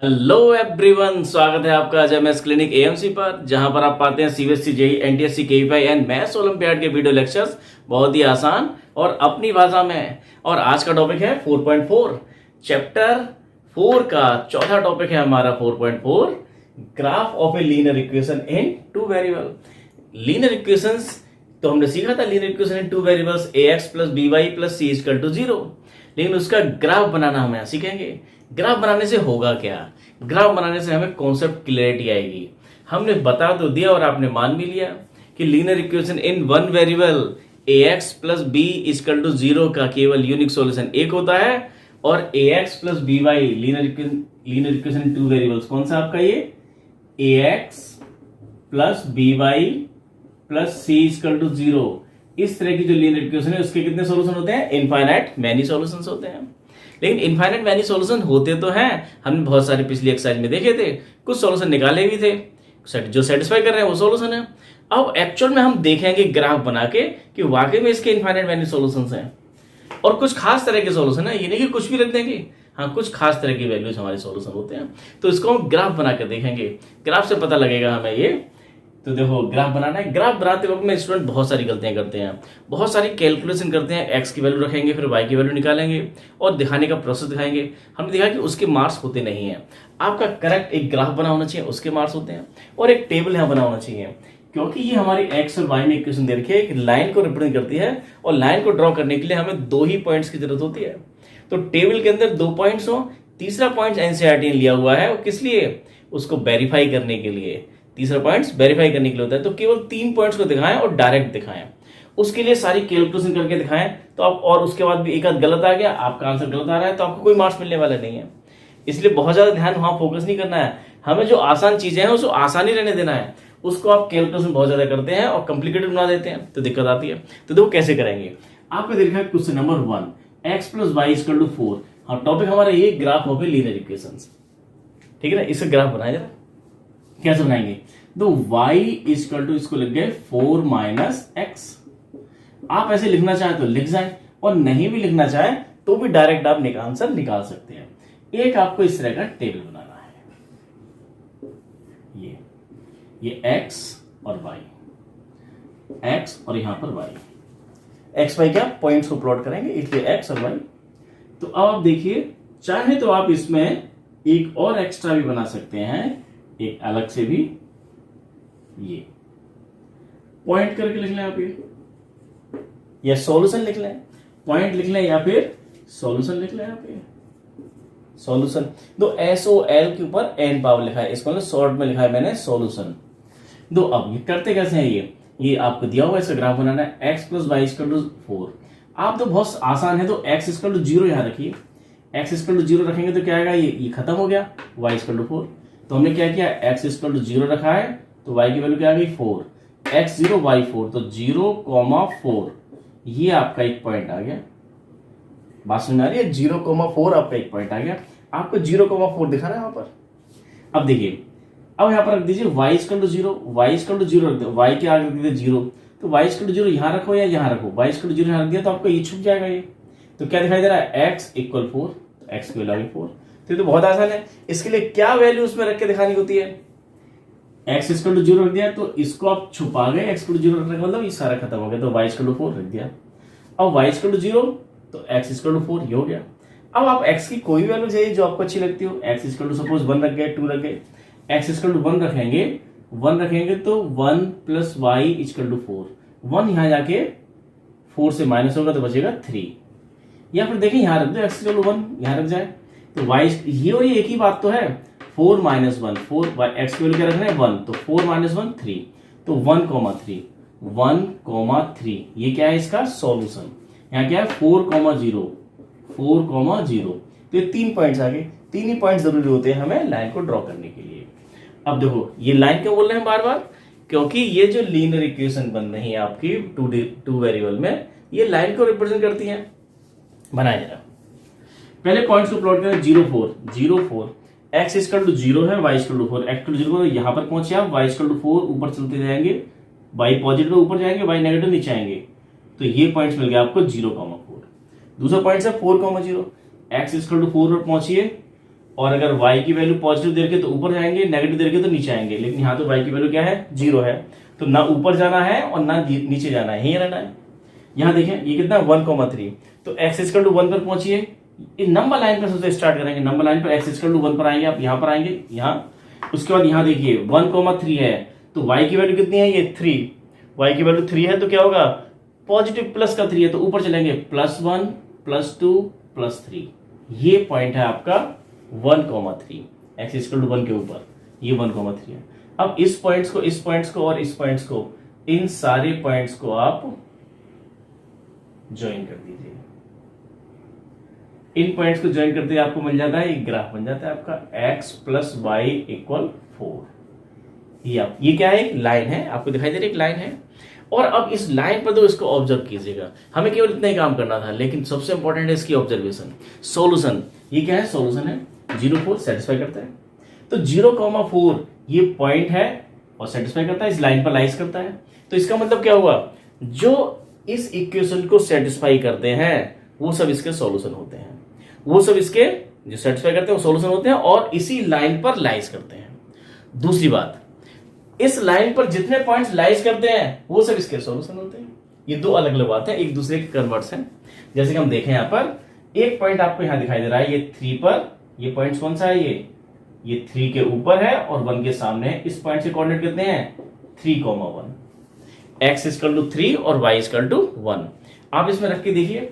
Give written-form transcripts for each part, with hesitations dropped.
Hello everyone, स्वागत है आपका आज एमएस क्लिनिक एएमसी पर, जहां पर आप पाते हैं CBSE JEE NTSC KVI and maths Olympiad के वीडियो लेक्चर्स बहुत ही आसान और अपनी भाषा में। और आज का टॉपिक है 4.4 चैप्टर 4 का चौथा टॉपिक है हमारा 4.4 graph of a linear equation in two variable. Linear equations तो हमने सीखा था, linear equation in two variables ax plus b y plus c equal to 0, लेकिन उसका ग्राफ बनाना हम यहाँ सीखेंगे। ग्राफ बनाने से होगा क्या? ग्राफ बनाने से हमें कॉन्सेप्ट क्लियरिटी आएगी। हमने बता तो दिया और आपने मान भी लिया कि linear equation in one variable ax plus b equal to 0 का केवल यूनिक सॉल्यूशन एक होता है, और ax plus b y linear equation in two variables कौन सा आपका ये ax plus b y plus c equal to 0, इस तरह की जो लीनियर इक्वेशन है उसके कितने सॉल्यूशन होते हैं? इनफाइनाइट मैनी सॉल्यूशंस होते हैं। लेकिन इनफाइनाइट मैनी सॉल्यूशन होते तो हैं, हमने बहुत सारी पिछली एक्सरसाइज में देखे थे, कुछ सॉल्यूशन निकाले भी थे जो सेटिस्फाई कर रहे हैं वो सॉल्यूशन है। अब एक्चुअल में हम देखेंगे ग्राफ बना के कि वाकई में इसके इनफाइनाइट मैनी सॉल्यूशंस हैं और कुछ खास तरह के सॉल्यूशन है। ये नहीं कि कुछ भी रख देंगे, हाँ कुछ खास तरह की वैल्यूज हमारे सॉल्यूशन होते हैं। तो इसको हम ग्राफ बना कर देखेंगे, ग्राफ से पता लगेगा हमें ये। तो देखो ग्राफ बनाना है। ग्राफ बनाते वक्त में स्टूडेंट बहुत सारी गलतियां करते हैं, बहुत सारी कैलकुलेशन करते हैं। एक्स की वैल्यू रखेंगे, फिर वाई की वैल्यू निकालेंगे और दिखाने का प्रोसेस दिखाएंगे। हमने देखा कि उसके मार्क्स होते नहीं है। आपका करेक्ट एक ग्राफ बना होना चाहिए, उसके मार्क्स होते हैं, और एक टेबल यहाँ बना होना चाहिए, क्योंकि ये हमारी एक्स और वाई में इक्वेशन दे रखी है, एक लाइन को रिप्रेजेंट करती है, और लाइन को ड्रॉ करने के लिए हमें दो ही पॉइंट्स की जरूरत होती है। तो टेबल के अंदर दो पॉइंट्स हो, तीसरा पॉइंट एनसीईआरटी ने लिया हुआ है, वो किस लिए? उसको वेरीफाई करने के लिए। तीसरा पॉइंट्स वेरीफाई करने के लिए होता है। तो केवल 3 पॉइंट्स को दिखाएं और डायरेक्ट दिखाएं, उसके लिए सारी कैलकुलेशन करके दिखाएं। तो आप, और उसके बाद भी एक आध गलत आ गया, आपका आंसर गलत आ रहा है, तो आपको कोई मार्क्स मिलने वाला नहीं है। इसलिए बहुत ज्यादा ध्यान वहां फोकस नहीं करना है, हमें जो आसान चीजें हैं उसको आसानी रहने देना है। उसको आप कैलकुलेशन बहुत ज्यादा करते हैं और कॉम्प्लिकेटेड बना देते हैं तो दिक्कत आती है। तो देखो कैसे करेंगे। आपको देखा है question number 1 x plus y equal to 4। हाँ, टॉपिक हमारा ये graph of a linear equations, ठीक है ना। इसका ग्राफ बनाए जरा, कैसे बनाएंगे? तो y इक्वल टू, इसको लिख गए 4 माइनस एक्स। आप ऐसे लिखना चाहें तो लिख जाए, और नहीं भी लिखना चाहें तो भी डायरेक्ट आप आंसर निकाल सकते हैं। एक आपको इस तरह का टेबल बनाना है, ये x और y, x और यहां पर y, x y क्या पॉइंट्स को प्लॉट करेंगे, इसलिए x और y। तो अब आप देखिए, चाहे तो आप इसमें एक और एक्स्ट्रा भी बना सकते हैं, एक अलग से भी, ये पॉइंट करके लिख लें आप, ये या सॉल्यूशन लिख लें, पॉइंट लिख लें या फिर सॉल्यूशन लिख लें आप, ये सॉल्यूशन। तो SOL के ऊपर n पावर लिखा है, इसको शॉर्ट में लिखा है मैंने सॉल्यूशन। दो अब ये करते कैसे हैं? ये आपको दिया हुआ, इसका ग्राफ बनाना है। x plus y equal to 4। आप तो बहुत आसान है, तो x इक्वल टू 0 यहां रखिए। x इक्वल टू 0 रखेंगे तो क्या आएगा? ये खत्म हो गया, y इक्वल टू 4। तो हमने क्या किया, x इक्वल टू 0 रखा है, तो y की वैल्यू क्या आ गई 4, x 0 y 4, तो 0,4 ये आपका एक पॉइंट आ गया। बात समझ आ रही है? 0,4 आपका एक पॉइंट आ गया। आपको 0,4 दिखा रहा है वहां पर। अब देखिए, अब यहां पर रख दीजिए y equal to 0, y equal to 0 रख दो, y के आगे रख दीजिए 0, तो y इक्वल टू 0 यहां रखो या यहां रखो, y इक्वल टू 0 यहां रख दिया तो आपको ये छुप जाएगा। ये तो क्या दिखाई दे रहा है? x इक्वल 4, तो x की वैल्यू आ गई 4। तो बहुत आसान है। इसके लिए क्या वैल्यू उसमें रख के दिखानी होती है? x इक्वल टू 0 रख दिया, तो इसको आप छुपा गए, x इक्वल टू 0 रखने का मतलब ये सारा खत्म हो गया, तो y इक्वल टू 4 रख दिया। अब y इक्वल टू 0, तो x इक्वल टू 4 ये हो गया। अब आप x की कोई वैल्यू चाहिए जो आपको अच्छी लगती हो। x इक्वल टू सपोज 1 रख गए, 2 रख गए, x इक्वल टू 1 रखेंगे तो 1 प्लस वाई इक्वल टू 4। 1 यहां जाके 4 से माइनस होगा तो बचेगा 3, या फिर देखिए यहां रख दो x इक्वल टू 1, यहां रख जाए तो y, ये और ये एक ही बात तो है। 4 माइनस 1, 4 x की वैल्यू क्या रखना है 1, तो 4 माइनस 1 3, तो 1,3, 1,3 ये क्या है इसका सॉल्यूशन। यहाँ क्या है 4,0, 4,0। तो ये 3 पॉइंट्स आ गए। 3 ही पॉइंट जरूरी होते हैं हमें लाइन को ड्रॉ करने के लिए। अब देखो ये लाइन क्यों बोल रहे हैं बार बार? क्योंकि ये जो लीनियर इक्वेशन बन रही है आपकी टू वेरिएबल में, ये लाइन को रिप्रेजेंट करती है। बनाए जरा, पहले पॉइंट्स को प्लॉट करें। 0 4, 0 4, x इक्वल टू 0 है, y equal to 4, x equal to 0 यहां पर पहुंचे आप, y इक्वल टू 4 ऊपर चलते जाएंगे, y पॉजिटिव ऊपर जाएंगे, y नेगेटिव नीचे आएंगे, तो ये पॉइंट्स मिल गया आपको 0,4। दूसरा पॉइंट है 4,0, x इक्वल टू 4 पर पहुंचिए और अगर y की वैल्यू पॉजिटिव दे रखी है तो ऊपर जाएंगे, नेगेटिव दे रखी है तो नीचे आएंगे, लेकिन यहाँ तो y की वैल्यू क्या है, 0 है, तो ना ऊपर जाना है और ना नीचे जाना है, यहीं रहना है। यहाँ देखें ये कितना 1,3, तो x इक्वल टू 1 पर पहुंचिए, नंबर लाइन पर सबसे स्टार्ट करेंगे, नंबर लाइन पर x इक्वल टू 1 पर आएंगे, आप यहाँ पर आएंगे, यहाँ, उसके बाद यहाँ देखिए 1,3 है, तो y की वैल्यू कितनी है, ये 3, y की वैल्यू 3 है तो क्या होगा, पॉजिटिव प्लस का 3 है तो ऊपर चलेंगे, +1 +2 +3, ये पॉइंट है आपका 1,3, x इक्वल टू 1 के ऊपर, ये 1,3 है। अब इस पॉइंट्स को, इस पॉइंट्स को और इस पॉइंट्स को, इन सारे पॉइंट्स को आप ज्वाइन कर दीजिए। इन पॉइंट्स को ज्वाइन करते ही आपको मिल जाता है, एक ग्राफ बन जाता है आपका x + y = 4। ये क्या है, एक लाइन है, आपको दिखाई दे रही है, एक लाइन है। और अब इस लाइन पर तो इसको ऑब्जर्व कीजिएगा, हमें केवल इतना ही काम करना था, लेकिन सबसे इंपॉर्टेंट है इसकी ऑब्जर्वेशन। सॉल्यूशन, ये क्या है, सॉल्यूशन है, 0,4 सेटिस्फाई करता है, तो 0,4 ये पॉइंट है और सेटिस्फाई करता है, इस लाइन पर लाइज करता है। तो इसका मतलब क्या हुआ, जो इस इक्वेशन को सेटिस्फाई करते हैं वो सब इसके सॉल्यूशन होते हैं, वो सब इसके जो सेटिस्फाई करते हैं वो सॉल्यूशन होते हैं और इसी लाइन पर लाइज करते हैं। दूसरी बात, इस लाइन पर जितने पॉइंट्स लाइज करते हैं वो सब इसके सॉल्यूशन होते हैं। ये दो अलग अलग बात है, एक दूसरे के कन्वर्ट्स हैं। जैसे कि हम देखें यहाँ पर एक पॉइंट आपको यहाँ दिखाई दे रहा है, ये 3 पर, ये पॉइंट कौन सा है, ये 3 के ऊपर है और 1 के सामने है। इस पॉइंट से कोऑर्डिनेट कितने हैं, 3,1, x = 3 और y = 1। आप इसमें रख के देखिए,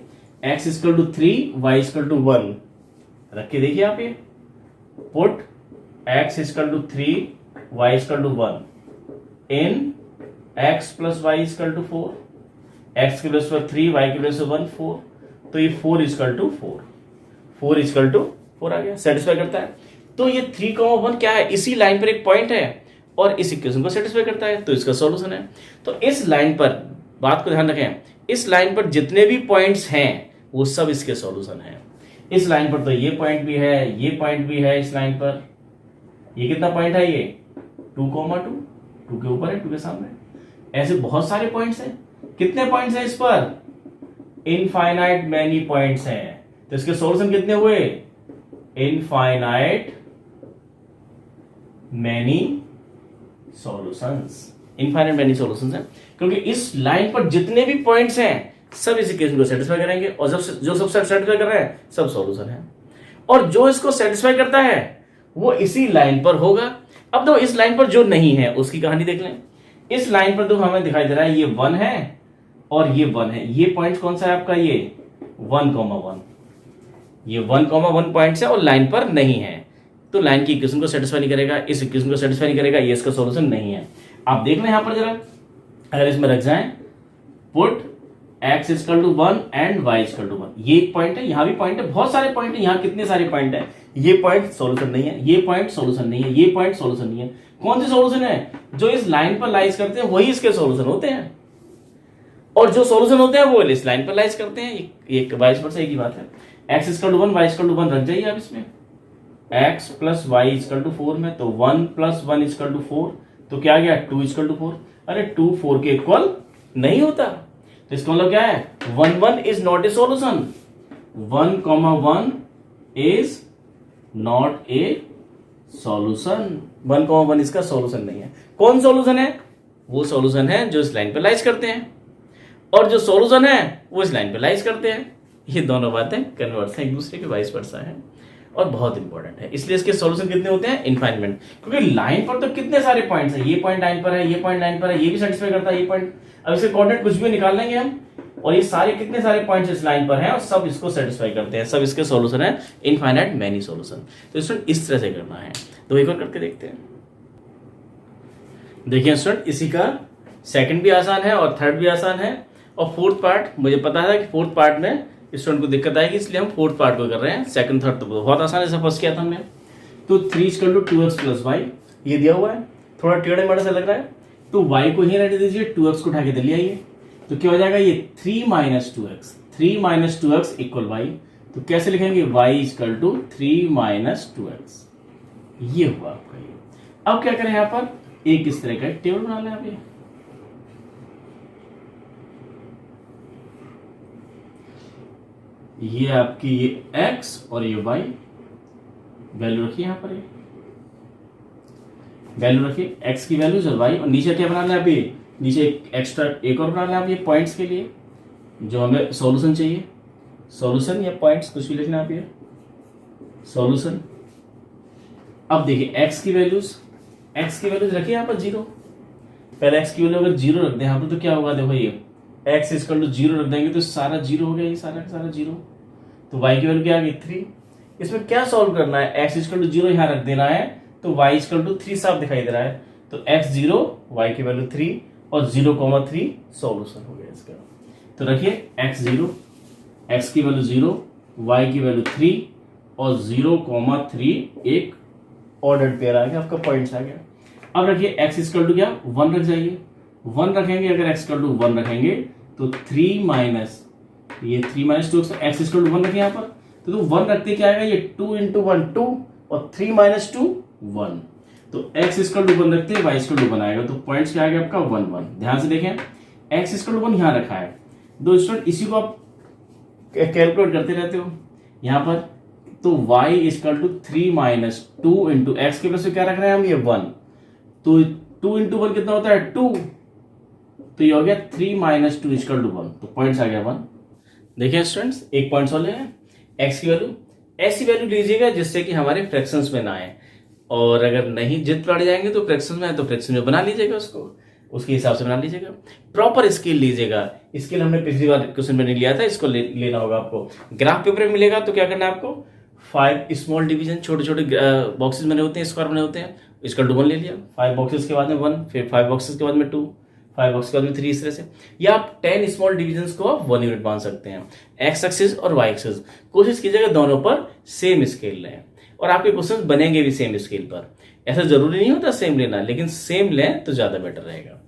x = 3, y = 1, रख के देखिए आप, ये put x = 3, y = 1 in x + y = 4, x की प्लेस पर 3, y की प्लेस पर 1, 4, तो ये 4 = 4, 4 = 4 आ गया, सेटिस्फाई करता है। तो ये 3,1 क्या है, इसी लाइन पर एक पॉइंट है और इस इक्वेशन को सेटिस्फाई करता है, तो इसका सॉल्यूशन है। तो इस लाइन पर, बात को ध्यान रखें, इस लाइन पर जितने भी पॉइंट्स हैं वो सब इसके सॉल्यूशन हैं। इस लाइन पर तो ये पॉइंट भी है, ये पॉइंट भी है, इस लाइन पर ये कितना पॉइंट है, ये 2,2, 2 के ऊपर है, 2 के सामने, ऐसे बहुत सारे पॉइंट्स हैं। कितने पॉइंट्स हैं इस पर, इनफाइनाइट मैनी पॉइंट्स हैं, तो इसके सॉल्यूशन कितने हुए, infinite many solutions, infinite many solutions हैं, क्योंकि इस लाइन पर जितने भी पॉइंट्स हैं सब इस इक्वेशन को सेटिस्फाई करेंगे और जो सब सेटिस्फाई कर रहे हैं सब सॉल्यूशन है, और जो इसको सेटिस्फाई करता है वो इसी लाइन पर होगा। अब तो इस लाइन पर जो नहीं है उसकी कहानी देख लें। इस लाइन पर तो हमें दिखाई दे रहा है ये 1 है और ये 1 है, ये पॉइंट कौन सा है आपका, ये 1,1, ये 1,1 पॉइंट्स है और लाइन पर नहीं है, तो लाइन की इक्वेशन को सेटिस्फाई नहीं करेगा, इस इक्वेशन को सेटिस्फाई नहीं करेगा, ये इसका सॉल्यूशन नहीं है। आप देख लें यहां पर जरा, अगर इसमें रख जाएं, पुट x = 1 एंड y = 1, ये एक पॉइंट है, यहां भी पॉइंट है, बहुत सारे पॉइंट है, यहां कितने सारे पॉइंट है, ये पॉइंट सॉल्यूशन नहीं है, ये पॉइंट सॉल्यूशन नहीं है, ये पॉइंट सॉल्यूशन नहीं है। कौन से सॉल्यूशन है, जो इस लाइन पर लाइज करते हैं वही इसके सॉल्यूशन होते हैं, और जो सॉल्यूशन होते हैं वो इस लाइन पर लाइज करते हैं, एक वाइस वर्सा एक ही बात है। x = 1, y = 1 रख जाइए आप इसमें, x + y = 4 में, तो 1 + 1 = 4, तो क्या आ गया, 2 = 4। अरे 2 4 के इक्वल नहीं होता, तो इसका मतलब क्या है, 1 1 is not A solution, 1,1 is not A solution, 1,1 इसका सॉल्यूशन नहीं है। कौन सॉल्यूशन है, वो सॉल्यूशन है जो इस लाइन पे लाइज करते हैं, और जो सॉल्यूशन है वो इस लाइन पे लाइज करते हैं। ये दोनों बातें कन्वर्ट्स हैं, एक दूसरे के वाइस वर्सा है और बहुत इंपॉर्टेंट है। इसलिए इसके सॉल्यूशन कितने होते हैं, इनफाइनाइट, क्योंकि लाइन पर तो कितने सारे पॉइंट्स हैं, ये पॉइंट लाइन पर है, ये पॉइंट लाइन पर है, ये भी सेटिस्फाई करता है, ये पॉइंट, अब इसके कोऑर्डिनेट कुछ भी निकाल लेंगे हम, और ये सारे कितने सारे पॉइंट्स इस लाइन पर हैं और सब इसको सेटिस्फाई करते हैं, सब इसके सॉल्यूशन है, इनफाइनाइट मैनी सॉल्यूशन। तो स्टूडेंट इस तरह से करना है, तो एक और करके देखते हैं। देखिए स्टूडेंट, इसी का सेकंड भी आसान है और थर्ड भी आसान है, और फोर्थ पार्ट मुझे पता है कि फोर्थ पार्ट में स्टूडेंट को दिक्कत आएगी, इसलिए हम फोर्थ पार्ट को कर रहे हैं। सेकंड थर्ड तो बहुत आसान है, फर्स्ट किया था हमने। तो 3 = 2x + y ये दिया हुआ है, थोड़ा टेढ़े मेढ़े से लग रहा है, तो y को ही रहने दीजिए, 2x को उठा के दे लिया, ये तो क्या हो जाएगा, ये 3 - 2x, 3 - 2x = y, तो कैसे लिखेंगे, y = 3 - 2x, ये हुआ आपका ये। अब क्या करें, यहां पर एक इस तरह का टेबल बना लें आप, ये आपकी ये x और ये y, वैल्यू रखिए यहाँ पर, वैल्यू रखिए x की वैल्यू चल भाई, और नीचे क्या बना लें आप, ये नीचे एक्स्ट्रा एक और बना लें आप ये पॉइंट्स के लिए, जो हमें सॉल्यूशन चाहिए, सॉल्यूशन या पॉइंट्स कुछ भी लिखना आप, ये सॉल्यूशन। अब देखिए x की वैल्यूज रखिए यहाँ पर 0। पहले x की वैल्यू अगर 0 रख दें यहाँ पर तो क्या होगा, देखो ये x इक्वल टू 0 रख देंगे तो सारा 0 हो गया, ये सारा का सारा 0। तो y की वैल्यू क्या आ गई 3। इसमें क्या सॉल्व करना है, x इक्वल टू 0 यहाँ रख देना है, तो y इक्वल टू 3 साफ दिखाई दे रहा है, तो x 0, y की वैल्यू 3 और 0,3 सॉल्यूशन हो गया इसका। तो रखिए x 0, x की वैल्यू 0, y की वैल्यू 3 और 0,3 एक ऑर्डर्ड पेयर आ गया, आपका पॉइंट्स आ गया। अब रखिए x इक्वल टू क्या 1 रख जाइए, 1 रखेंगे, अगर x इक्वल टू 1 रखेंगे तो 3 माइनस 2 x इक्वल टू 1 रखें यहाँ पर, तो 1 रखते क्या आएगा, ये 2 इंटू 1 2 और 3 माइनस 2 1, तो x इक्वल टू 1 रखते y इक्वल टू 1 आएगा, तो पॉइंट्स क्या आएगा आपका 1 1। ध्यान से देखें x इक्वल टू 1 यहाँ रखा है, दो स्टूडेंट इसी को आप कैलकुलेट करते रहते हो यहाँ पर, तो y equal to 3 minus 2 into x के प्लस में क्या रख रहे हैं हम, ये 1, तो 2 इंटू 1 कितना होता है 2, तो ये हो गया 3 माइनस 2 इक्वल टू 1, तो पॉइंट्स आ गया 1। देखिए स्टूडेंट्स एक पॉइंट्स वाले हैं, x की वैल्यू ऐसी वैल्यू लीजिएगा जिससे कि हमारे फ्रैक्शंस में ना आए, और अगर नहीं जित पड़ जाएंगे तो फ्रैक्शन में आए तो फ्रैक्शन में बना लीजिएगा उसको, उसके हिसाब से बना लीजिएगा। प्रॉपर स्केल लीजिएगा, स्केल हमने पिछली बार क्वेश्चन में नहीं लिया था, इसको लेना होगा आपको। ग्राफ पेपर में मिलेगा तो क्या करना है आपको, 5 स्मॉल डिवीजन, छोटे छोटे बॉक्सेस बने होते हैं, स्क्वायर बने होते हैं, इसका 1 ले लिया, 5 बॉक्सेस के बाद में 1, फिर 5 बॉक्सेस के बाद में 2, 5 बॉक्स के बाद में 3, इस तरह से, या आप 10 स्मॉल डिविजन्स को आप 1 यूनिट मान सकते हैं। एक्स एक्सिस और वाई एक्सिस कोशिश कीजिएगा दोनों पर सेम स्केल लें, और आपके क्वेश्चन बनेंगे भी सेम स्केल पर। ऐसा जरूरी नहीं होता सेम लेना, लेकिन सेम लें तो ज्यादा बेटर रहेगा।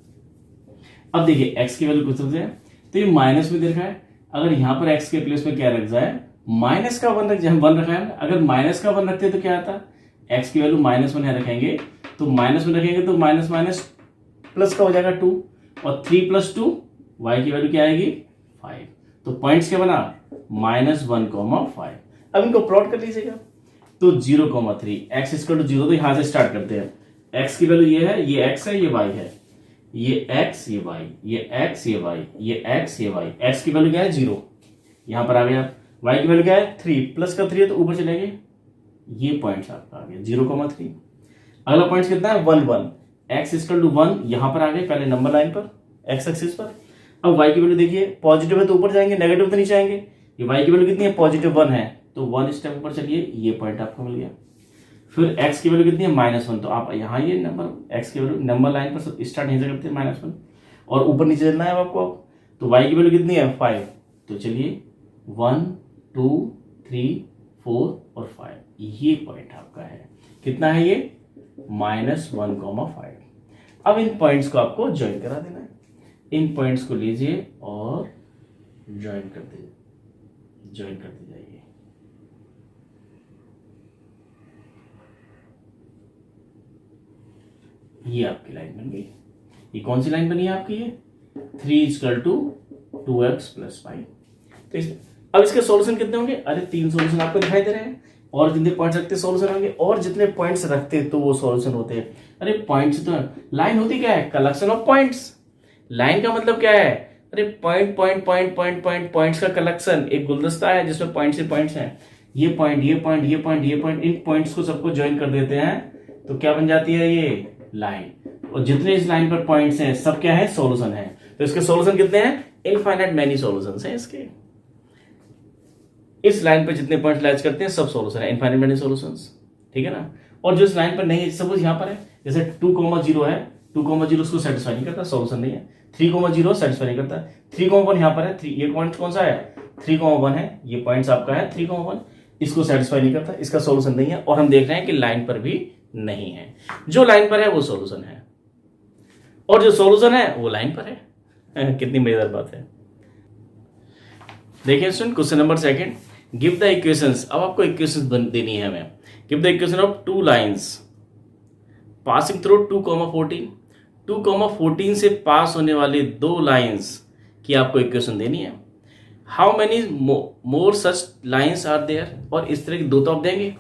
अब देखिए एक्स की वैल्यू कुछ है, तो ये माइनस में दे रखा है, अगर यहाँ पर एक्स के प्लेस में क्या रख जाए, माइनस का 1 रख जाए, 1 रखा है, अगर माइनस का 1 रखते हैं तो क्या आता, एक्स की वैल्यू -1 यहाँ रखेंगे, तो माइनस में रखेंगे तो माइनस माइनस प्लस का हो जाएगा 2, और 3 + 2 y की वैल्यू क्या आएगी 5, तो पॉइंट्स क्या बना -1,5। अब इनको प्लॉट कर लीजिएगा, तो 0,3 x इक्वल टू 0, तो यहां से स्टार्ट करते हैं। x की वैल्यू ये है, ये x है, ये y है, ये x ये y, ये x ये y, ये x ये y। x की वैल्यू क्या है 0, यहां पर आ गया। y की वैल्यू क्या है 3, प्लस का 3 है तो ऊपर चलेंगे, ये पॉइंट्स आपका आ गया 0,3। अगला पॉइंट कितना है 1 1, x इक्वल टू 1 यहां पर आ गए पहले नंबर लाइन पर, x एक्सिस पर। अब y की वैल्यू देखिए पॉजिटिव है तो ऊपर जाएंगे, नेगेटिव तो नीचे आएंगे। ये y की वैल्यू कितनी है +1 है, तो 1 स्टेप ऊपर चलिए, ये पॉइंट आपको मिल गया। फिर x की वैल्यू कितनी है -1, तो आप यहाँ ये नंबर x की वैल्यू नंबर लाइन पर स्टार्ट यहीं से करते हैं -1, और ऊपर नीचे चलना है आपको। तो y की वैल्यू कितनी है 5, तो चलिए 1 2 3 4 और 5, ये पॉइंट आपका है। कितना है ये -1,5। अब इन पॉइंट्स को आपको ज्वाइन करा देना है, इन पॉइंट्स को लीजिए और ज्वाइन करते जाइए। ये आपकी लाइन बन गई। ये कौन सी लाइन बनी है आपकी, ये 3 = 2x + 5। तो अब इसके सॉल्यूशन कितने होंगे, अरे 3 सॉल्यूशन आपको दिखाई दे रहे हैं, और जितने पॉइंट्स रखते सॉल्यूशन होंगे, और जितने पॉइंट्स रखते तो वो सॉल्यूशन होते हैं। अरे पॉइंट्स तो लाइन होती क्या है, कलेक्शन ऑफ पॉइंट्स। लाइन का मतलब क्या है, अरे पॉइंट्स का कलेक्शन, एक गुलदस्ता है जिसमें पॉइंट्स ही पॉइंट्स हैं। ये पॉइंट ये पॉइंट ये पॉइंट ये पॉइंट, इन पॉइंट्स को सबको ज्वाइन कर देते हैं तो क्या बन जाती है ये लाइन, और जितने इस लाइन पर पॉइंट्स हैं सब क्या है सॉल्यूशन है। तो इसके सॉल्यूशन कितने हैं, इनफाइनाइट मैनी सॉल्यूशंस हैं इसके। इस लाइन पर जितने पॉइंट्स लैच करते हैं सब सॉल्यूशन है, इनफाइनाइट मैनी सॉल्यूशंस, ठीक है ना। और जो इस लाइन पर नहीं है, सपोज यहाँ पर है जैसे 2,0 है, 2,0 उसको सेटिस्फाई नहीं करता, सॉल्यूशन नहीं है। 3,0 सेटिस्फाई नहीं करता, 3,1 यहाँ पर है, ये पॉइंट कौन सा है 3,1 है, ये पॉइंट्स आपका है 3,1, इसको सेटिस्फाई नहीं करता, इसका सॉल्यूशन नहीं है। और हम देख रहे हैं कि लाइन पर भी नहीं है, जो लाइन पर है वो सॉल्यूशन है, और जो सॉल्यूशन है वो लाइन पर है। कितनी मजेदार बात है। देखिए student question number 2, give the equations. अब आपको इक्वेशंस देनी है हमें। Give the equation of 2 lines passing through 2,14, 2,14 से पास होने वाली 2 लाइंस की आपको इक्वेशन देनी है। How many more such lines are there, और इस तरह की 2 तो आप देंगे,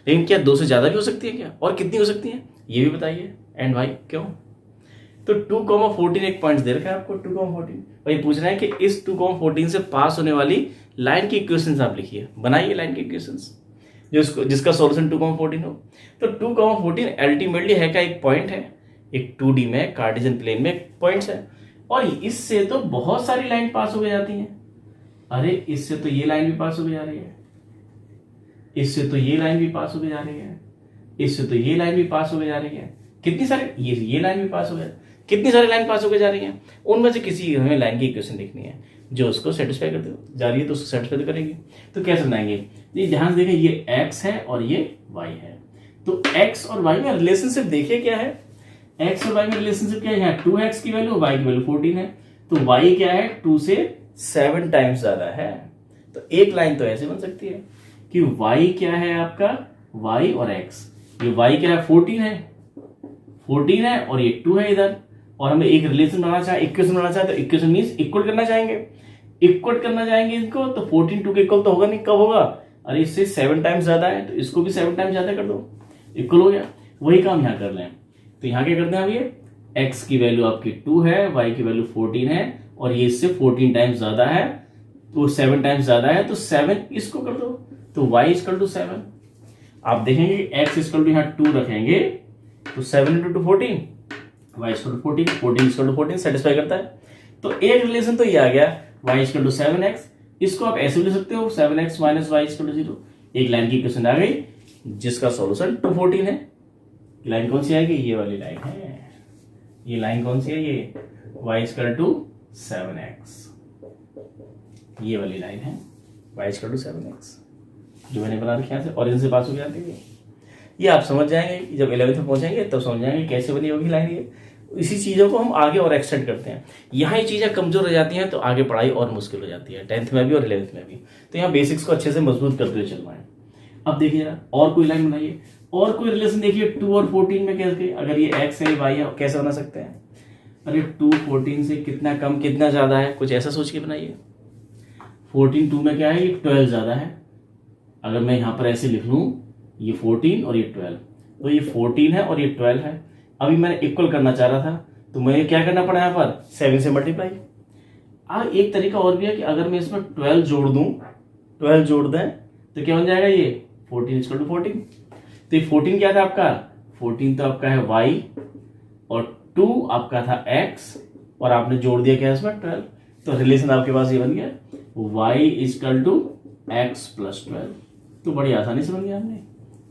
लेकिन क्या 2 से ज़्यादा भी हो सकती है क्या, और कितनी हो सकती है ये भी बताइए, एंड वाई क्यों। तो 2,14 एक पॉइंट दे रखा है आपको 2,14, और ये पूछ रहा है कि इस 2,14 से पास होने वाली लाइन की इक्वेशंस आप लिखिए, बनाइए लाइन की इक्वेशंस जिसका सॉल्यूशन 2,14 हो। तो 2,14 अल्टीमेटली है का एक पॉइंट है, एक 2D में कार्टेशियन प्लेन में पॉइंट्स है, और इससे तो बहुत सारी लाइन पास हो जाती हैं। अरे इससे तो ये लाइन भी पास हो जा रही है, इससे तो ये लाइन भी पास हो जा रही है, इससे तो ये लाइन भी पास हो जा रही है, कितनी सारी ये लाइन भी पास हो गया, कितनी सारी लाइन पास होकर जा रही हैं। उनमें से किसी हमें लाइन की इक्वेशन लिखनी है जो उसको सेटिस्फाई कर जा रही है, तो उसको सेटिस्फाई करेगी। तो कैसे बनाएंगे, ये ध्यान देखें, ये x है और ये y है। तो x और y में रिलेशनशिप देखिए क्या है, x और y में रिलेशनशिप क्या है, यहाँ 2x की वैल्यू y की वैल्यू 14 है, तो y क्या है 2 से 7 टाइम्स ज्यादा है। तो एक लाइन तो ऐसे बन सकती है कि y क्या है आपका, y और x, ये y क्या है 14 है और ये 2 है इधर, और हमें एक रिलेशन बनाना चाहे, इक्वेशन बनाना चाहे, तो इक्वेशन मींस इक्वल करना चाहेंगे, इनको, तो 14 2 के इक्वल तो होगा नहीं, कब होगा, अरे इससे 7 टाइम्स ज्यादा है तो इसको भी 7 टाइम्स ज्यादा कर दो, इक्वल हो गया। वही काम यहाँ कर लें, तो यहाँ क्या करते हैं, अब ये x की वैल्यू आपकी 2 है, y की वैल्यू 14 है, और ये इससे 14 टाइम्स ज्यादा है, तो 7 टाइम्स ज्यादा है, तो 7 इसको कर दो, तो y इक्वल टू 7। आप देखेंगे x इक्वल टू यहाँ 2 रखेंगे, तो 7 × 2 14, y equal to 14, 14 equal to 14 सेटिस्फाई करता है। तो एक रिलेशन तो ये आ गया, y इक्वल टू 7x, इसको आप ऐसे भी लिख सकते हो 7x minus y equal to 0। एक लाइन की इक्वेशन आ गई जिसका सॉल्यूशन 214 है। लाइन कौन सी आएगी, ये वाली लाइन है, ये लाइन कौन सी है, ये y इक्वल टू 7x, ये वाली लाइन है y इक्वल टू 7x जो मैंने बना रखी है, ऑरेंज से पास हो जाती है। ये आप समझ जाएंगे जब 11th में पहुंचेंगे, तब समझ जाएंगे कैसे बनी होगी लाइन। ये इसी चीज़ों को हम आगे और एक्सटेंड करते हैं, यहाँ ये चीज़ें कमजोर हो जाती हैं तो आगे पढ़ाई और मुश्किल हो जाती है, 10th में भी और 11th में भी। तो यहाँ बेसिक्स को अच्छे से मजबूत करते हुए चलना है। अब देखिए जरा और कोई लाइन बनाइए, और कोई रिलेशन देखिए 2 और 14 में कैसे, अगर ये x है y है कैसे बना सकते हैं, अरे 2 14 से कितना कम कितना ज्यादा है, कुछ ऐसा सोच के बनाइए। 14 2 में क्या है, ये 12 ज्यादा है। अगर मैं यहाँ पर ऐसे लिख लूँ, ये 14 और ये 12, तो ये 14 है और ये 12 है। अभी मैंने इक्वल करना चाह रहा था, तो मुझे क्या करना पड़ा, यहाँ पर 7 से मल्टीप्लाई। एक तरीका और भी है कि अगर मैं इसमें 12 जोड़ दूं, 12 जोड़ दें तो क्या बन जाएगा, ये 14 इक्वल टू 14। तो ये 14 क्या था आपका, 14 तो आपका है y, और 2 आपका था x, और आपने जोड़ दिया क्या इसमें 12। तो रिलेशन आपके पास ये बन गया y equal to x plus 12। तो बड़ी आसानी से बन गया, हमने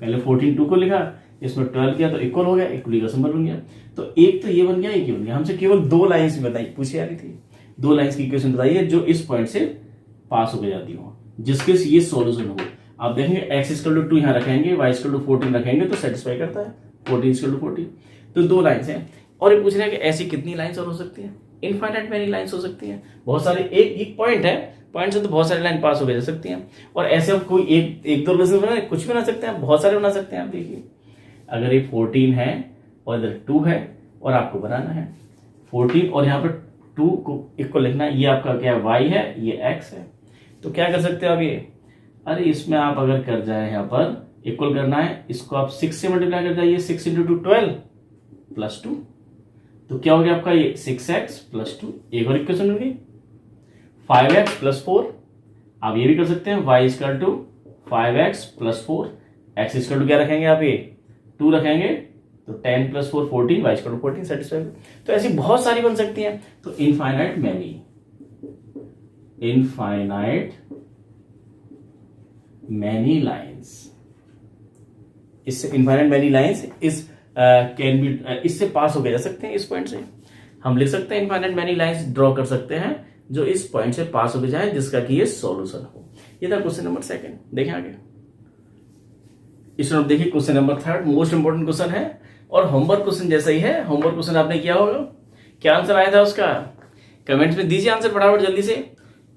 पहले 14 2 को लिखा, इसमें 12 किया तो इक्वल हो गया, इक्वली का सिंबल बन गया। तो एक तो ये बन गया, एक ये बन गया। हमसे केवल 2 लाइंस बताई पूछी जा रही थी, 2 लाइंस की इक्वेशन बताइए जो इस पॉइंट से पास होकर जाती हो, जिसके ये सॉल्यूशन हो। आप देखेंगे x इक्वल टू 2 यहाँ रखेंगे, y इक्वल टू 14 रखेंगे तो सेटिस्फाई करता है, 14 इक्वल टू 14। तो 2 लाइंस हैं, और ये पूछ रहे हैं कि ऐसी कितनी लाइंस और हो सकती हैं, इनफाइनाइट मैनी लाइंस हो सकती हैं। बहुत सारे, एक पॉइंट है, पॉइंट से तो बहुत सारी लाइन पास हो जा सकती हैं, और ऐसे आप कोई एक दो रिलेशन बना, कुछ भी बना सकते हैं, बहुत सारे बना सकते हैं। आप देखिए अगर ये 14 है और इधर 2 है, और आपको बनाना है 14 और यहाँ पर 2 को इक्वल लिखना है, ये आपका क्या है y है, ये x है। तो क्या कर सकते हो आप, ये अरे इसमें आप अगर कर जाए, यहाँ पर इक्वल करना है, इसको आप 6 से मल्टीप्लाई कर जाइए, 6 × 2 12 प्लस 2, तो क्या हो गया आपका ये 6x प्लस 2। एक और इक्वेशन मिल गई 5x प्लस 4। आप ये भी कर सकते हैं y equal to 5x plus 4, x equal to क्या रखेंगे आप, ये 2 रखेंगे, तो 10 प्लस 4 14, y इक्वल टू 14 सेटिस्फाई। तो ऐसी बहुत सारी बन सकती हैं। तो इनफाइनाइट मैनी लाइंस, इससे इनफाइनाइट मैनी लाइंस इस कैन बी, इससे पास होके जा सकते हैं। इस पॉइंट से हम लिख सकते हैं इनफाइनाइट मैनी लाइंस ड्रॉ कर सकते हैं जो इस पॉइंट से पास होके जाए, जिसका कि ये सॉल्यूशन हो। ये था क्वेश्चन नंबर 2। देखें आगे, इसमें देखिए question number 3 most important question है, और होमवर्क क्वेश्चन जैसा ही है। होमवर्क क्वेश्चन आपने किया होगा, क्या आंसर आया था उसका कमेंट्स में दीजिए आंसर फटाफट जल्दी से,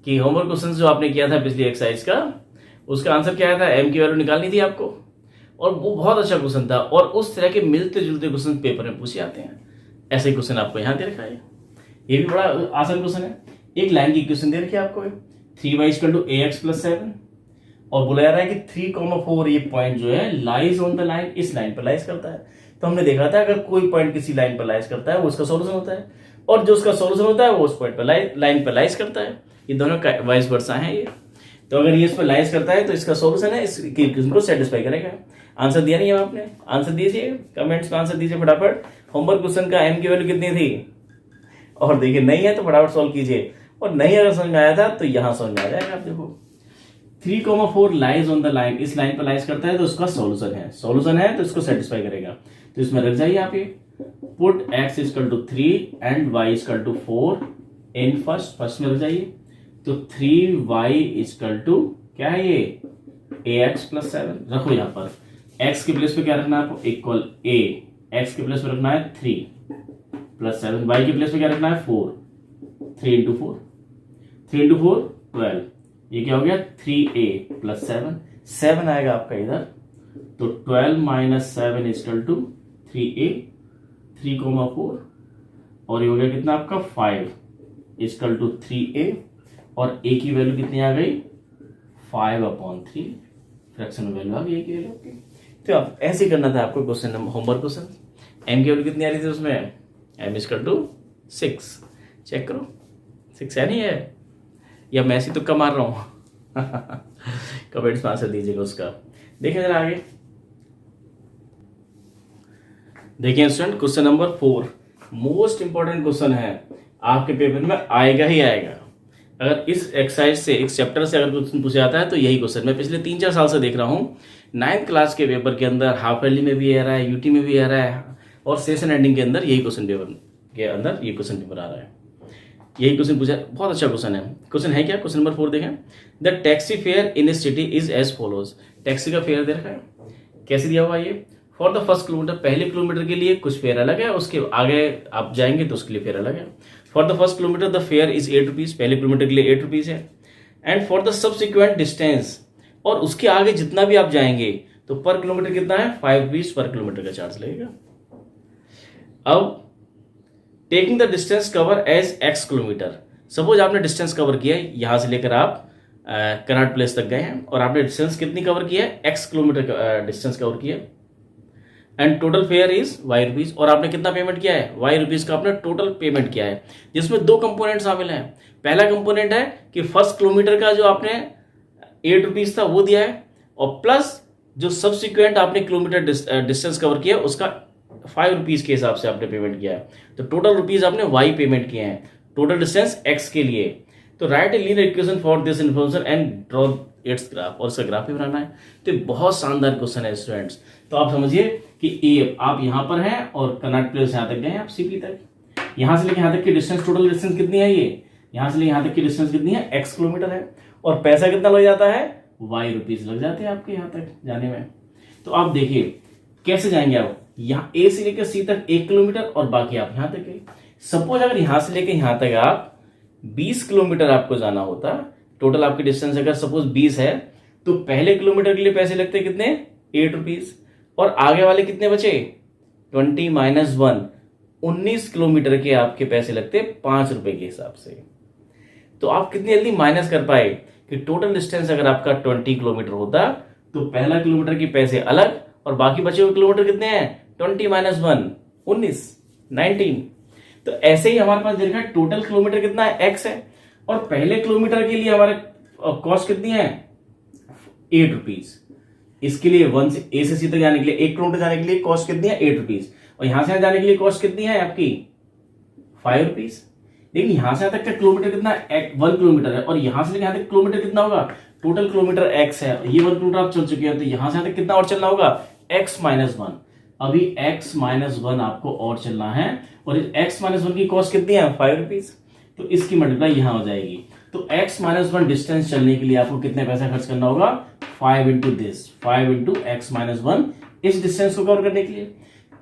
कि होमवर्क क्वेश्चन जो आपने किया था पिछली एक्सरसाइज का, उसका आंसर क्या आया था। m की वैल्यू निकालनी थी आपको, और वो बहुत अच्छा क्वेश्चन था, और उस तरह के मिलते जुलते क्वेश्चन पेपर में पूछे जाते हैं। ऐसे क्वेश्चन आपको यहाँ दे रखा है, ये भी बड़ा आसान क्वेश्चन है। एक लाइन की इक्वेशन दे रखी है आपको, 3y equal to ax plus 7, और बोला जा रहा है कि 3,4 ये पॉइंट जो है लाइज ऑन द लाइन, इस लाइन पर लाइज करता है। तो हमने देखा था अगर कोई पॉइंट किसी लाइन पर लाइज करता है वो उसका सॉल्यूशन होता है, और जो उसका सॉल्यूशन होता है वो उस पॉइंट पर लाइन पर लाइज करता है। ये दोनों वाइस वर्सा है ये। तो अगर ये इस पर लाइज करता है तो इसका सॉल्यूशन है इसकी इक्वेशन को सेटिस्फाई करेगा। आंसर दिया नहीं है आपने? आंसर दीजिए, कमेंट्स में आंसर दीजिए फटाफट। होमवर्क क्वेश्चन का m की वैल्यू कितनी थी? और देखिए नहीं है तो फटाफट सॉल्व कीजिए, और नहीं अगर समझ में आया था तो यहां समझ में आ जाएगा। आप देखो 3,4 लाइज ऑन द लाइन, इस लाइन पर लाइज करता है तो उसका सॉल्यूशन है, सॉल्यूशन है तो इसको सेटिस्फाई करेगा। तो इसमें रख जाइए आप ये, put x equal to 3 and y equal to 4 in first में रख जाइए। तो 3y इक्वल टू क्या है ये ax प्लस 7 रखो। यहाँ पर x के प्लेस पे क्या रखना है आपको? इक्वल a, x के प्लेस पे रखना है 3 प्लस 7, y के प्लेस पे क्या रखना है 4, 3 इंटू 4, 3 इंटू 4 12, ये क्या हो गया 3a प्लस 7 आएगा आपका इधर। तो 12 माइनस 7 इक्वल टू 3a, 3,4, और ये हो गया कितना आपका 5 इक्वल टू 3a, और a की वैल्यू कितनी आ गई 5/3, फ्रैक्शन वैल्यू आ गई a की वैल्यू की। तो अब ऐसे करना था आपको क्वेश्चन, होमवर्क क्वेश्चन। m की वैल्यू कितनी आ रही थी उसमें? m इक्वल टू 6, चेक करो 6 है नहीं है, या मैं ऐसी तुक्का मार रहा हूं? कमेंट्स में आंसर दीजिएगा उसका। देखिए जरा आगे, देखिए student question number 4 most important question है, आपके पेपर में आएगा ही आएगा। अगर इस एक्सरसाइज से, इस चैप्टर से अगर क्वेश्चन पूछा जाता है तो यही क्वेश्चन मैं पिछले 3-4 साल से देख रहा हूँ। 9th क्लास के पेपर के अंदर, हाफ ईयरली में भी आ रहा है, यूटी में भी आ रहा है, और सेशन एंडिंग के अंदर यही क्वेश्चन पेपर के अंदर ये क्वेश्चन पेपर आ रहा है। यही क्वेश्चन पूछा, बहुत अच्छा क्वेश्चन है। क्वेश्चन है क्या? क्वेश्चन नंबर 4 देखें, the taxi fare in city is as follows. Taxi का फेयर दे रखा है, कैसे दिया हुआ ये? फॉर द फर्स्ट किलोमीटर, पहले किलोमीटर के लिए कुछ फेयर अलग है, उसके आगे आप जाएंगे तो उसके लिए फेयर अलग है। For the first kilometre the fair is 8 rupees, पहले किलोमीटर के लिए 8 रुपीज है। And for the subsequent distance, और उसके आगे जितना भी आप जाएंगे तो पर किलोमीटर कितना है 5 रुपीज पर किलोमीटर का चार्ज लगेगा। अब taking the distance cover as x kilometre, suppose आपने डिस्टेंस कवर किया है, यहां से लेकर आप कनाट प्लेस तक गए हैं, और आपने डिस्टेंस कितनी कवर किया है? x किलोमीटर का डिस्टेंस कवर किया है। And total fair is y rupees, और आपने कितना पेमेंट किया है? y रुपीज का आपने टोटल पेमेंट किया है, जिसमें 2 कंपोनेंट शामिल हैं। पहला कंपोनेंट है कि फर्स्ट किलोमीटर का जो आपने 8 रुपीज था वो दिया है, और प्लस जो सब्सिक्वेंट आपने किलोमीटर डिस्टेंस कवर किया उसका 5 रुपीज के हिसाब से आपने पेमेंट किया है। तो टोटल रुपीज आपने y पेमेंट किए हैं, टोटल डिस्टेंस x के लिए। तो right A linear equation for this information and draw it's graph, और इसका ग्राफ भी बनाना है। तो ये बहुत शानदार क्वेश्चन है स्टूडेंट्स। तो आप समझिए कि ए आप यहाँ पर हैं और कनाट प्लेस यहाँ तक गए हैं, आप सीपी तक, यहाँ से लेकर यहाँ तक की डिस्टेंस, टोटल डिस्टेंस कितनी है? ये यहाँ से लेकर यहाँ तक की डिस्टेंस कितनी है? x किलोमीटर है, और पैसा कितना लग जाता है? y रुपीज लग जाते हैं आपके यहाँ तक जाने में। तो आप देखिए कैसे जाएंगे आप, यहाँ ए से लेकर सी तक 1 किलोमीटर, और बाकी आप यहाँ तक गए। सपोज अगर यहाँ से लेकर यहाँ तक आप 20 किलोमीटर आपको जाना होता, टोटल आपकी डिस्टेंस अगर सपोज 20 है, तो पहले किलोमीटर के लिए पैसे लगते कितने? 8 रुपीज, और आगे वाले कितने बचे? 20 माइनस 1, 19 किलोमीटर के आपके पैसे लगते 5 रुपए के हिसाब से। तो आप कितनी जल्दी माइनस कर पाए कि टोटल डिस्टेंस अगर आपका 20 किलोमीटर होता तो पहला किलोमीटर के पैसे अलग, और बाकी बचे हुए किलोमीटर कितने हैं? 20 माइनस 1, 19, 19। तो ऐसे ही हमारे पास देखा टोटल किलोमीटर कितना है? x है, और पहले किलोमीटर के लिए हमारे कॉस्ट कितनी है? 8 रुपीज। इसके लिए 1 से ए से सी तक जाने के लिए, 1 किलोमीटर जाने के लिए कॉस्ट कितनी है? 8 रुपीज, और यहां से जाने के लिए कॉस्ट कितनी है आपकी? 5 रुपीज। लेकिन यहां से तक का किलोमीटर कितना है? 1 किलोमीटर है, और यहां से यहां तक किलोमीटर कितना होगा? टोटल किलोमीटर x है, ये 1 किलोमीटर आप चल चुके हैं, तो यहां से तक कितना और चलना होगा? x minus 1। अभी x माइनस 1 आपको और चलना है, और x माइनस 1 की कॉस्ट कितनी है? 5 रुपीज। तो इसकी मल्टीप्लाई यहां हो जाएगी। तो x माइनस 1 डिस्टेंस चलने के लिए आपको कितने पैसा खर्च करना होगा? 5 into this, 5 into x minus 1, इस डिस्टेंस को कवर करने के लिए।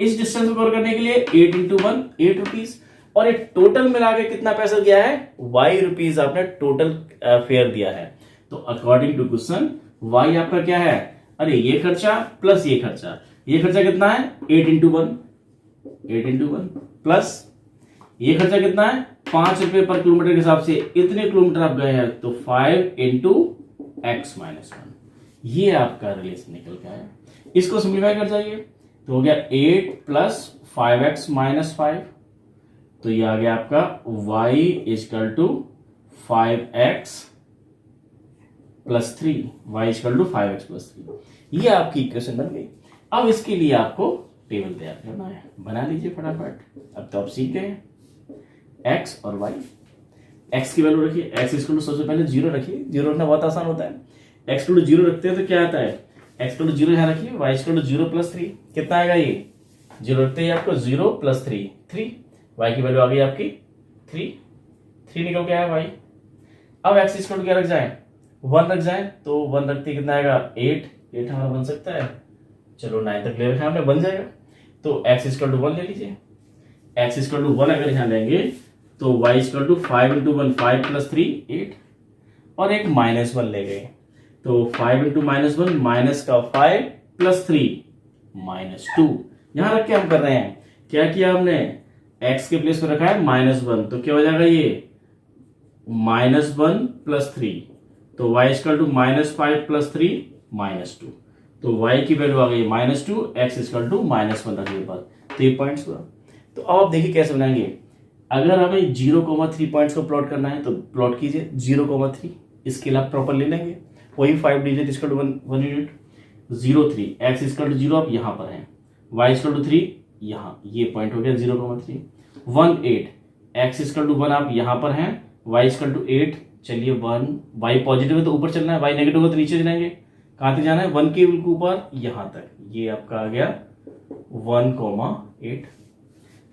इस डिस्टेंस को कवर करने के लिए 8 इंटू 1, 8 रुपीज, और ये टोटल मिला के कितना पैसा दिया है? y रुपीज आपने टोटल फेयर दिया है। तो अकॉर्डिंग टू क्वेश्चन y आपका क्या है? अरे ये खर्चा प्लस ये खर्चा, ये खर्चा कितना है? 8 इंटू 1, 8 इंटू 1, प्लस ये खर्चा कितना है? 5 रुपए पर किलोमीटर के हिसाब से, इतने किलोमीटर आप गए हैं, तो 5 इंटू x माइनस 1। ये आपका रिलेशन निकल के आया। इसको सिंप्लीफाई कर जाइए तो हो गया 8 प्लस 5x माइनस 5, तो ये आ गया आपका y equal to 5x plus 3, y equal to 5x plus 3। ये आपकी इक्वेशन बन गई। अब इसके लिए आपको टेबल तैयार करना है, बना लीजिए फटाफट। अब तो आप सीख गए x और y। x की वैल्यू रखिए, x इक्वल टू सबसे पहले 0 रखिए, 0 रखना बहुत आसान होता है। x इक्वल टू 0 रखते हैं तो क्या आता है, x इक्वल टू 0 यहाँ रखिए, y इक्वल टू 0 प्लस 3, कितना आएगा ये 0 रखते ही आपको 0 प्लस 3, 3, y की वैल्यू आ गई आपकी 3 निकल के आया y। अब x इक्वल टू क्या रख जाए, 1 रख जाए, तो 1 रखते ही कितना आएगा 8 हमारा बन सकता है, चलो 9 तक ले रखा हमने, बन जाएगा। तो x इक्वल टू 1 ले लीजिए, x इक्वल टू 1 अगर यहाँ लेंगे तो y equal to 5 into 1 5 plus 3 8, और एक -1 ले गए तो 5 इंटू -1 माइनस का 5 प्लस 3 -2। यहां रख के हम कर रहे हैं, क्या किया हमने, x के प्लेस पर रखा है -1, तो क्या हो जाएगा ये -1 प्लस 3, तो y इक्वल टू -5 प्लस 3 -2, तो y की वैल्यू आ गई -2, x इक्वल टू -1 रखिए पर, तो ये पॉइंट्स हुआ। तो अब आप देखिए कैसे बनाएंगे। अगर हमें 0,3 पॉइंट्स को प्लॉट करना है तो प्लॉट कीजिए 0,3, स्केल आप प्रॉपर ले लेंगे, वही 5 digit equal to 1 unit, 0 3, x equal to 0 आप यहाँ पर हैं, y इक्वल टू 3 यहाँ, ये पॉइंट हो गया 0,3, 1 8, x इक्वल टू 1 आप यहाँ पर हैं, y इक्वल टू 8, चलिए 1, y पॉजिटिव है तो ऊपर चलना है, y नेगेटिव है तो नीचे जाएंगे, कहाँ तक जाना है 1 के ऊपर यहाँ तक, ये आपका आ गया 1,8।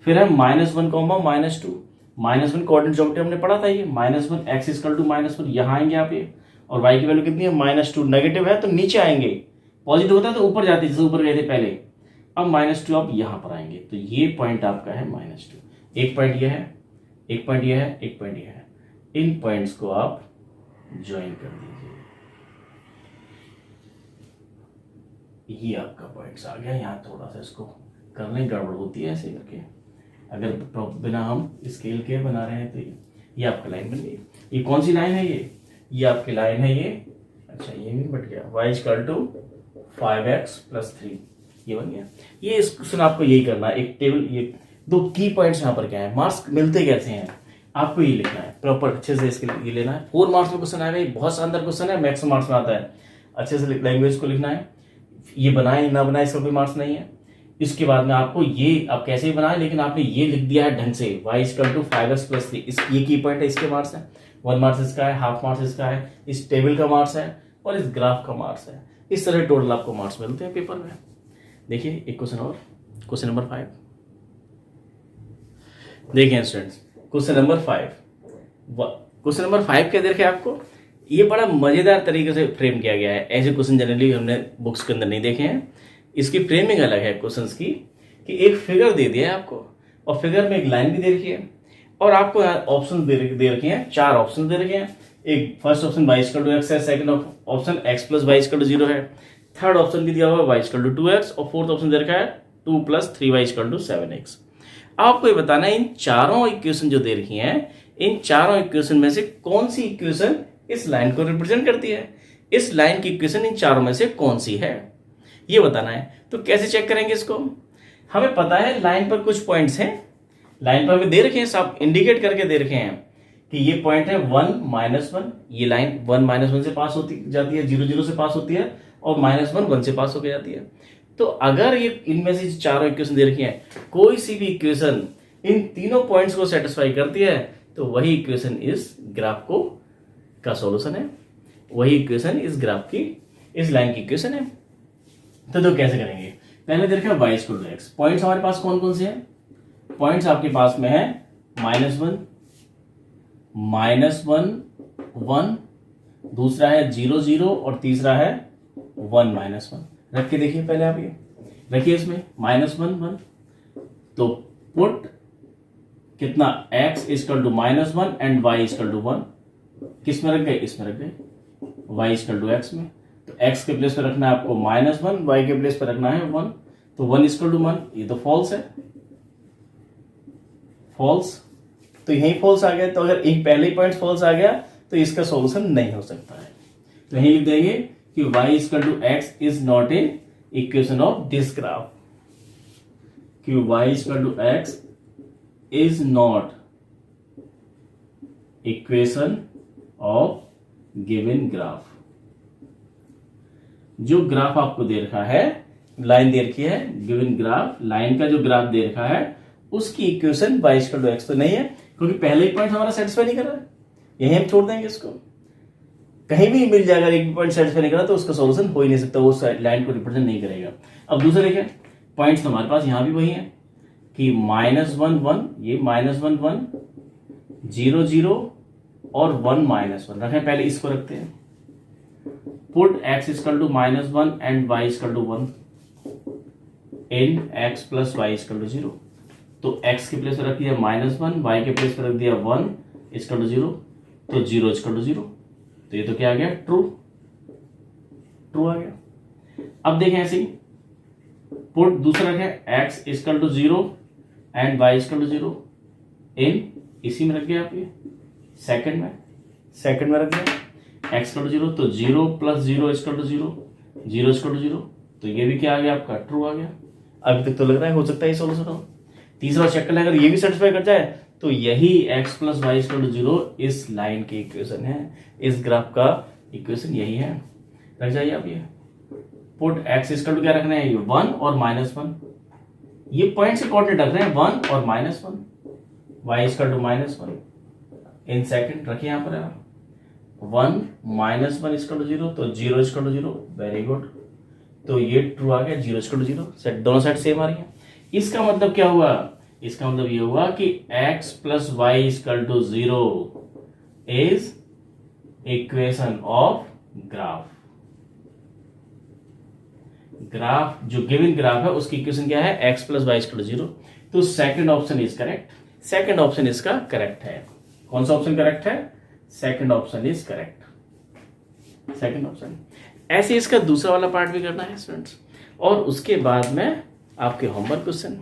फिर है -1, -2, -1 कोऑर्डिनेट ज्योमेट्री हमने पढ़ा था, ये -1 x इक्वल टू -1 यहाँ आएंगे आप ये, और y की वैल्यू कितनी है -2, नेगेटिव है तो नीचे आएंगे, पॉजिटिव होता है तो ऊपर जाते, जैसे ऊपर गए थे पहले। अब -2 आप यहाँ पर आएंगे, तो ये पॉइंट आपका है -2, एक पॉइंट ये है, एक पॉइंट ये है, एक पॉइंट ये है, इन पॉइंट्स को आप ज्वाइन कर दीजिए, ये आपका पॉइंट्स आ गया। यहाँ थोड़ा सा इसको कर लें, गड़बड़ होती है ऐसे करके, अगर बिना हम स्केल के बना रहे हैं तो ये आपका लाइन बन गई। ये कौन सी लाइन है, ये आपकी लाइन है ये, अच्छा ये भी बट गया, y equal to 5x plus 3, ये बन गया। ये इस क्वेश्चन आपको यही करना है, एक टेबल, ये 2 की पॉइंट्स यहाँ पर क्या है, मार्क्स मिलते कैसे हैं आपको ये लिखना है प्रॉपर, अच्छे से इसके ये लेना है। 4 मार्क्स में क्वेश्चन आएगा, ये बहुत शानदार क्वेश्चन है, मैक्सिमम मार्क्स में आता है, अच्छे से लैंग्वेज को लिखना है, ये बनाए ना बनाए इसका कोई मार्क्स नहीं है। इसके बाद में आपको ये आप कैसे ही बनाए, लेकिन आपने ये लिख दिया है ढंग से, y equal to 5x plus 3, ये की पॉइंट है, इसके मार्क्स है, 1 मार्क्स इसका है, हाफ मार्क्स इसका है, इस टेबल का मार्क्स है, और इस ग्राफ का मार्क्स है। इस तरह टोटल आपको मार्क्स मिलते हैं पेपर में। देखिए एक क्वेश्चन और, क्वेश्चन नंबर 5 देखिए students, question number 5, question number 5 क्या देखे आपको, ये बड़ा मजेदार तरीके से फ्रेम किया गया है। ऐसे क्वेश्चन जनरली हमने बुक्स के अंदर नहीं देखे हैं, इसकी फ्रेमिंग अलग है क्वेश्चंस की, कि एक फिगर दे दिया है आपको, और फिगर में एक लाइन भी दे रखी है, और आपको ऑप्शन दे रखे हैं, 4 ऑप्शन दे रखे हैं। एक first option y equal to x है, second option x plus y equal to 0 है, थर्ड ऑप्शन भी दिया हुआ है y इक्वल टू 2x, और फोर्थ ऑप्शन दे रखा है 2 plus 3y equal to 7x। आपको ये बताना है इन चारों इक्वेशन जो दे रखी हैं, इन चारों इक्वेशन में से कौन सी इक्वेशन इस लाइन को रिप्रेजेंट करती है, इस लाइन की इक्वेशन इन चारों में से कौन सी है, ये बताना है। तो कैसे चेक करेंगे इसको, हमें पता है लाइन पर कुछ पॉइंट्स हैं, लाइन पर हमें दे रखे हैं, सब इंडिकेट करके दे रखे हैं कि ये पॉइंट है 1 -1, ये लाइन 1 -1 से पास होती जाती है, 0 0 से पास होती है, और -1 1 से पास होकर जाती है। तो अगर ये इनमें से चारों इक्वेशन दे रखी हैं, कोई सी भी इक्वेशन इन तीनों पॉइंट्स को सेटिस्फाई करती है, तो वही इक्वेशन इस ग्राफ को का सॉल्यूशन है, वही इक्वेशन इस ग्राफ की, इस लाइन की इक्वेशन है। तो कैसे करेंगे, पहले देखिए y equal to x, points हमारे पास कौन कौन से हैं, पॉइंट्स आपके पास में है -1 -1 दूसरा है 0 0, और तीसरा है 1 -1। रख के देखिए पहले आप ये रखिए, इसमें -1 1, तो पुट कितना x equal to -1 and y equal to 1, किस में रख गए, इसमें रख गए, y इक्वल टू x में, तो x के प्लेस पे रखना है आपको -1, y के प्लेस पे रखना है 1, तो 1 इक्वल टू 1, ये तो फॉल्स है, फॉल्स, तो यही फॉल्स आ गया। तो अगर एक पहले ही पॉइंट फॉल्स आ गया तो इसका सॉल्यूशन नहीं हो सकता है, तो यही लिख देंगे कि y equal to x is not a equation of this graph, कि y equal to x is not equation of given graph. जो ग्राफ आपको दे रखा है, लाइन दे रखी है, गिवन ग्राफ, लाइन का जो ग्राफ दे रखा है उसकी equation y equal to x तो नहीं है, क्योंकि पहले ही पॉइंट हमारा सेटिस्फाई नहीं कर रहा है। यही हम छोड़ देंगे इसको, कहीं भी मिल जाएगा एक पॉइंट सेटिस्फाई नहीं करा तो उसका सॉल्यूशन हो ही नहीं सकता, वो लाइन को रिप्रेजेंट नहीं करेगा। अब दूसरा देखें, पॉइंट्स हमारे पास यहां भी वही है कि -1 1, ये -1 1, 0 0 और 1 -1 रखें। पहले इसको रखते हैं, put x equal to -1 and y equal to 1 in x plus y equal to 0। तो x के प्लेस पर रख दिया -1, y के प्लेस पर रख दिया 1 इक्वल टू 0, तो 0 इक्वल टू 0। तो ये तो क्या आ गया, ट्रू, ट्रू आ गया। अब देखें ऐसे ही, पुट दूसरा रखें x equal to 0 and y equal to 0 in, इसी में रख दिया आप, ये सेकंड में रख दिया x इक्वल टू 0, तो 0 plus 0 equal to 0, 0 equal to 0, तो ये भी क्या आ गया आपका, ट्रू आ गया। अभी तक तो लग रहा है हो सकता है ये सॉल्यूशन हो। तीसरा चेक कर लें, अगर ये भी सेटिस्फाई कर जाए तो यही x plus y equal to 0 इस लाइन की इक्वेशन है, इस ग्राफ का इक्वेशन यही है। रख जाइए आप ये, पुट x इक्वल टू क्या रखना है, ये 1 और -1, ये पॉइंट से कोऑर्डिनेट रख रहे हैं 1 और -1, y equal to -1 in second रखिए यहाँ पर 1 -1 इक्वल टू 0, तो 0 इक्वल टू 0, वेरी गुड। तो ये ट्रू आ गया, 0 इक्वल टू 0, सेट दोनों साइड सेम आ रही है। इसका मतलब क्या हुआ, इसका मतलब ये हुआ कि x plus y equal to 0 is equation of graph. Graph जो गिवन ग्राफ है उसकी इक्वेशन क्या है, x plus y equal to 0। तो second option is correct, second option इसका करेक्ट है। कौन सा ऑप्शन करेक्ट है, second option is correct, second option. ऐसे इसका दूसरा वाला पार्ट भी करना है स्टूडेंट्स, और उसके बाद में आपके होमवर्क क्वेश्चन।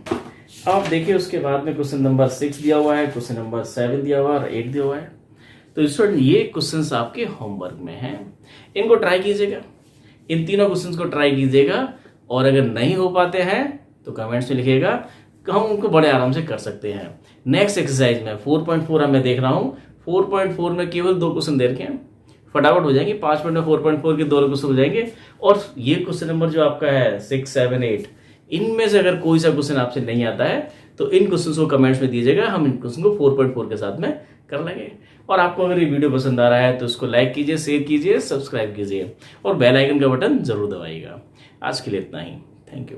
आप देखिए उसके बाद में क्वेश्चन नंबर 6 दिया हुआ है, क्वेश्चन नंबर 7 दिया हुआ है और 8 दिया हुआ है। तो स्टूडेंट ये क्वेश्चंस आपके होमवर्क में हैं, इनको ट्राई कीजिएगा, इन तीनों क्वेश्चंस को ट्राई कीजिएगा, और अगर नहीं हो पाते हैं तो कमेंट्स में लिखिएगा, हम उनको बड़े आराम से कर सकते हैं। नेक्स्ट एक्सरसाइज में 4.4 मैं देख रहा हूँ, 4.4 में केवल 2 क्वेश्चन दे रखे हैं, फटाफट हो जाएंगे, 5 मिनट में 4.4 के 2 क्वेश्चन हो जाएंगे। और ये क्वेश्चन नंबर जो आपका है 6, 7, 8, इनमें से अगर कोई सा क्वेश्चन आपसे नहीं आता है तो इन क्वेश्चंस को कमेंट्स में दीजिएगा, हम इन क्वेश्चन को 4.4 के साथ में कर लेंगे। और आपको अगर ये वीडियो पसंद आ रहा है तो इसको लाइक कीजिए, शेयर कीजिए, सब्सक्राइब कीजिए और बेल आइकन का बटन जरूर दबाइएगा। आज के लिए इतना ही, थैंक यू।